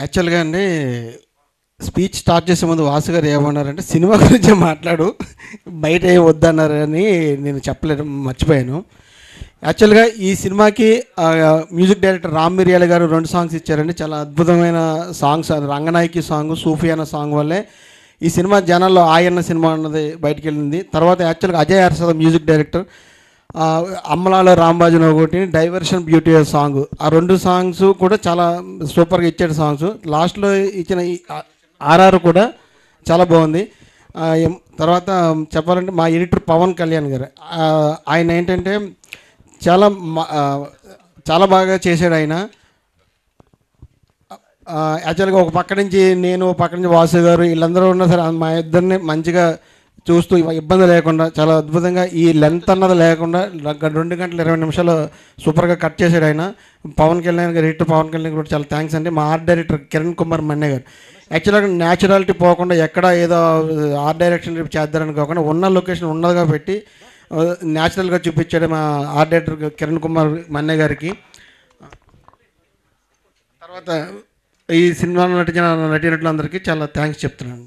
యాక్చువల్గా అండి speech start చేసే ముందు వాసు గారు ఏమన్నారంటే సినిమా గురించి మాట్లాడు, బయట ఏం వద్దన్నారని నేను చెప్పలేదు, మర్చిపోయాను. యాక్చువల్గా ఈ సినిమాకి మ్యూజిక్ డైరెక్టర్ రామ్ మిరియాల గారు 2 సాంగ్స్ ఇచ్చారండి. చాలా అద్భుతమైన సాంగ్స్. అది రంగనాయకి సాంగ్, సూఫీ అన్న సాంగ్ వల్లే ఈ సినిమా జనాల్లో ఆయన్న సినిమా అన్నది బయటికి వెళ్ళింది. తర్వాత యాక్చువల్గా అజయ్ అర్సద మ్యూజిక్ డైరెక్టర్, అమ్మలాల రాంబాజును ఒకటి, డైవర్షన్ బ్యూటీ సాంగ్, ఆ 2 సాంగ్స్ కూడా చాలా సూపర్గా ఇచ్చాడు సాంగ్స్. లాస్ట్లో ఇచ్చిన ఆర్ఆర్ కూడా చాలా బాగుంది. తర్వాత చెప్పాలంటే మా ఎడిటర్ పవన్ కళ్యాణ్ గారు, ఆయన ఏంటంటే చాలా చాలా బాగా చేశాడు ఆయన. యాక్చువల్గా ఒక పక్క నుంచి నేను, పక్క నుంచి వాసు గారు, వీళ్ళందరూ ఉన్నా సరే మా ఇద్దరిని మంచిగా చూస్తూ ఇబ్బంది లేకుండా చాలా అద్భుతంగా, ఈ లెంత్ అన్నది లేకుండా 2 గంటల 20 నిమిషాలు సూపర్గా కట్ చేశాడు ఆయన. పవన్ కళ్యాణ్ గారు, ఎడిటర్ పవన్ కళ్యాణ్ కూడా చాలా థ్యాంక్స్ అండి. మా ఆర్ట్ డైరెక్టర్ కిరణ్ కుమార్ మన్నే గారు యాక్చువల్గా న్యాచురాలిటీ పోకుండా ఎక్కడ ఏదో ఆర్ట్ డైరెక్షన్ చేద్దారని కాకుండా ఉన్న లొకేషన్ ఉన్నదిగా పెట్టి న్యాచురల్గా చూపించాడు మా ఆర్ట్ డైరెక్టర్ కిరణ్ కుమార్ మన్నే గారికి. తర్వాత ఈ సినిమాలో నటించిన నటీనటులందరికీ చాలా థ్యాంక్స్ చెప్తున్నాను.